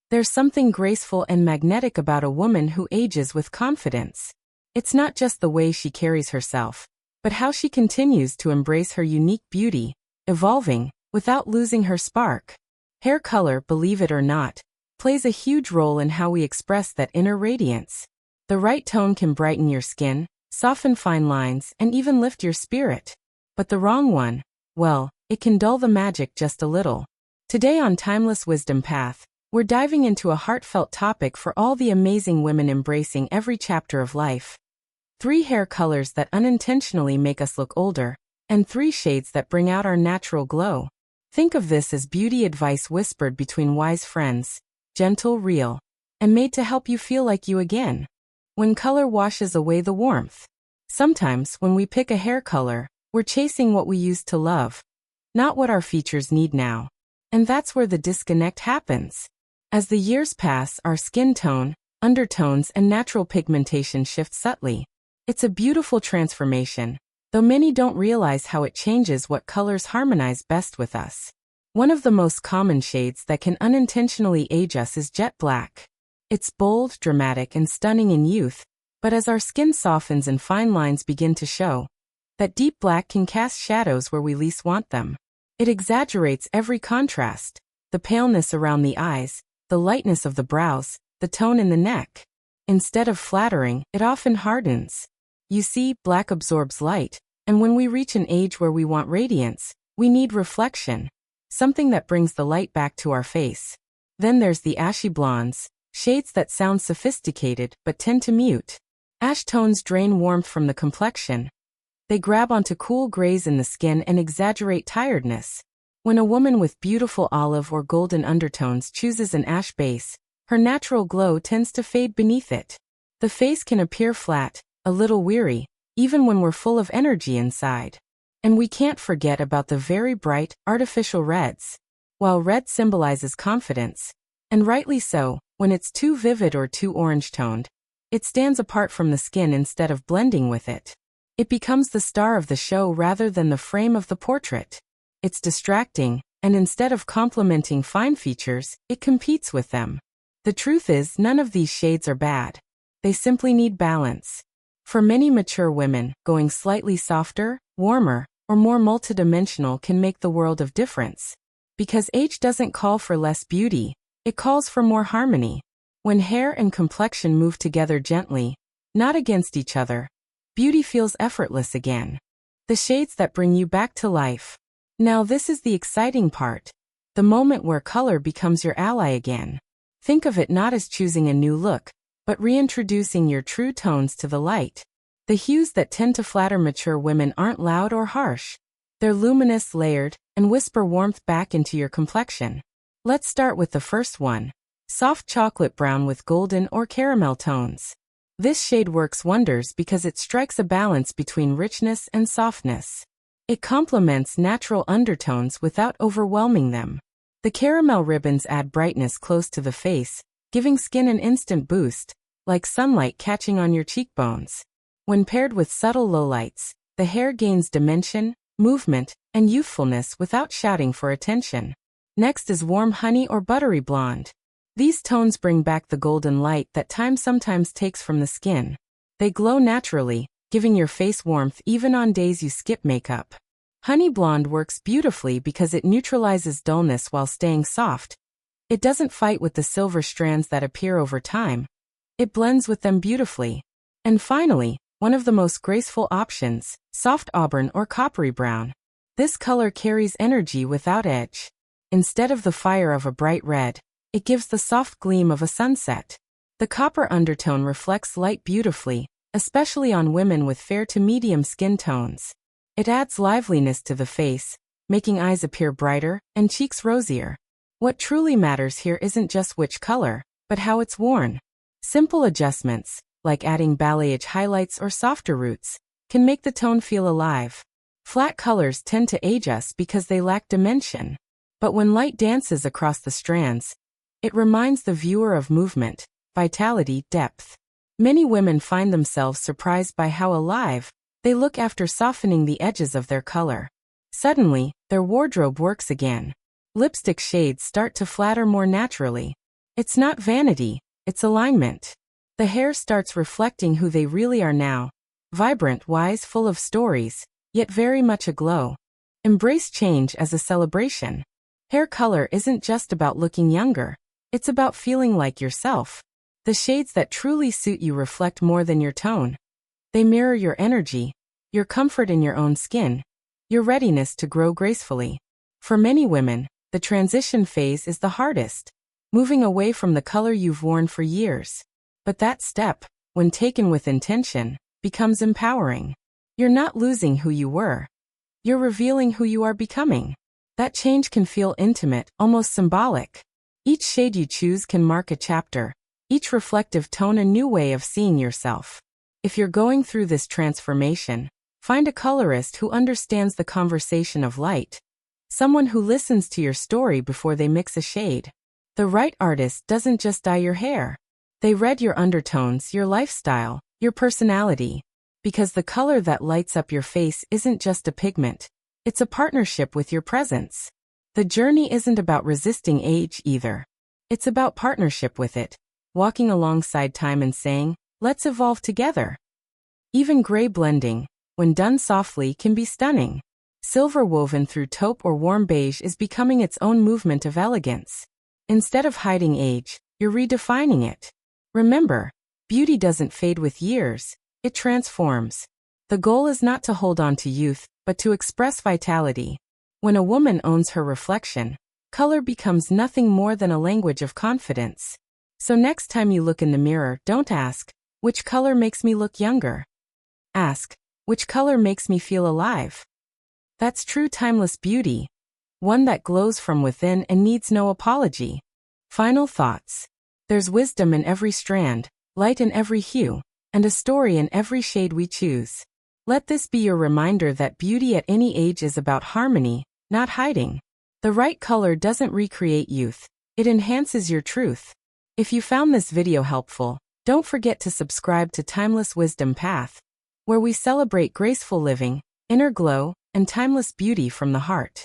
There's something graceful and magnetic about a woman who ages with confidence. It's not just the way she carries herself, but how she continues to embrace her unique beauty, evolving, without losing her spark. Hair color, believe it or not, plays a huge role in how we express that inner radiance. The right tone can brighten your skin, soften fine lines, and even lift your spirit. But the wrong one, well, it can dull the magic just a little. Today on Timeless Wisdom Path, we're diving into a heartfelt topic for all the amazing women embracing every chapter of life. 3 hair colors that unintentionally make us look older, and 3 shades that bring out our natural glow. Think of this as beauty advice whispered between wise friends, gentle, real, and made to help you feel like you again. When color washes away the warmth. Sometimes, when we pick a hair color, we're chasing what we used to love, not what our features need now. And that's where the disconnect happens. As the years pass, our skin tone, undertones, and natural pigmentation shift subtly. It's a beautiful transformation, though many don't realize how it changes what colors harmonize best with us. One of the most common shades that can unintentionally age us is jet black. It's bold, dramatic, and stunning in youth, but as our skin softens and fine lines begin to show, that deep black can cast shadows where we least want them. It exaggerates every contrast, the paleness around the eyes, the lightness of the brows, the tone in the neck. Instead of flattering, it often hardens. You see, black absorbs light, and when we reach an age where we want radiance, we need reflection, something that brings the light back to our face. Then there's the ashy blondes, shades that sound sophisticated but tend to mute. Ash tones drain warmth from the complexion. They grab onto cool grays in the skin and exaggerate tiredness. When a woman with beautiful olive or golden undertones chooses an ash base, her natural glow tends to fade beneath it. The face can appear flat, a little weary, even when we're full of energy inside. And we can't forget about the very bright, artificial reds. While red symbolizes confidence, and rightly so, when it's too vivid or too orange-toned, it stands apart from the skin instead of blending with it. It becomes the star of the show rather than the frame of the portrait. It's distracting, and instead of complementing fine features, it competes with them. The truth is, none of these shades are bad. They simply need balance. For many mature women, going slightly softer, warmer, or more multidimensional can make the world of difference. Because age doesn't call for less beauty, it calls for more harmony. When hair and complexion move together gently, not against each other, beauty feels effortless again. The shades that bring you back to life. Now this is the exciting part. The moment where color becomes your ally again. Think of it not as choosing a new look, but reintroducing your true tones to the light. The hues that tend to flatter mature women aren't loud or harsh. They're luminous, layered, and whisper warmth back into your complexion. Let's start with the first one. Soft chocolate brown with golden or caramel tones. This shade works wonders because it strikes a balance between richness and softness. It complements natural undertones without overwhelming them. The caramel ribbons add brightness close to the face, giving skin an instant boost, like sunlight catching on your cheekbones. When paired with subtle lowlights, the hair gains dimension, movement, and youthfulness without shouting for attention. Next is warm honey or buttery blonde. These tones bring back the golden light that time sometimes takes from the skin. They glow naturally, giving your face warmth even on days you skip makeup. Honey blonde works beautifully because it neutralizes dullness while staying soft. It doesn't fight with the silver strands that appear over time. It blends with them beautifully. And finally, one of the most graceful options, soft auburn or coppery brown. This color carries energy without edge. Instead of the fire of a bright red, it gives the soft gleam of a sunset. The copper undertone reflects light beautifully, especially on women with fair to medium skin tones. It adds liveliness to the face, making eyes appear brighter and cheeks rosier. What truly matters here isn't just which color, but how it's worn. Simple adjustments, like adding balayage highlights or softer roots, can make the tone feel alive. Flat colors tend to age us because they lack dimension. But when light dances across the strands, it reminds the viewer of movement, vitality, depth. Many women find themselves surprised by how alive they look after softening the edges of their color. Suddenly, their wardrobe works again. Lipstick shades start to flatter more naturally. It's not vanity, it's alignment. The hair starts reflecting who they really are now. Vibrant, wise, full of stories, yet very much aglow. Embrace change as a celebration. Hair color isn't just about looking younger. It's about feeling like yourself. The shades that truly suit you reflect more than your tone. They mirror your energy, your comfort in your own skin, your readiness to grow gracefully. For many women, the transition phase is the hardest, moving away from the color you've worn for years. But that step, when taken with intention, becomes empowering. You're not losing who you were. You're revealing who you are becoming. That change can feel intimate, almost symbolic. Each shade you choose can mark a chapter, each reflective tone a new way of seeing yourself. If you're going through this transformation, find a colorist who understands the conversation of light. Someone who listens to your story before they mix a shade. The right artist doesn't just dye your hair. They read your undertones, your lifestyle, your personality. Because the color that lights up your face isn't just a pigment. It's a partnership with your presence. The journey isn't about resisting age either. It's about partnership with it, walking alongside time and saying, let's evolve together. Even gray blending, when done softly, can be stunning. Silver woven through taupe or warm beige is becoming its own movement of elegance. Instead of hiding age, you're redefining it. Remember, beauty doesn't fade with years, it transforms. The goal is not to hold on to youth, but to express vitality. When a woman owns her reflection, color becomes nothing more than a language of confidence. So next time you look in the mirror, don't ask, which color makes me look younger? Ask, which color makes me feel alive? That's true timeless beauty. One that glows from within and needs no apology. Final thoughts. There's wisdom in every strand, light in every hue, and a story in every shade we choose. Let this be your reminder that beauty at any age is about harmony, not hiding. The right color doesn't recreate youth, it enhances your truth. If you found this video helpful, don't forget to subscribe to Timeless Wisdom Path, where we celebrate graceful living, inner glow, and timeless beauty from the heart.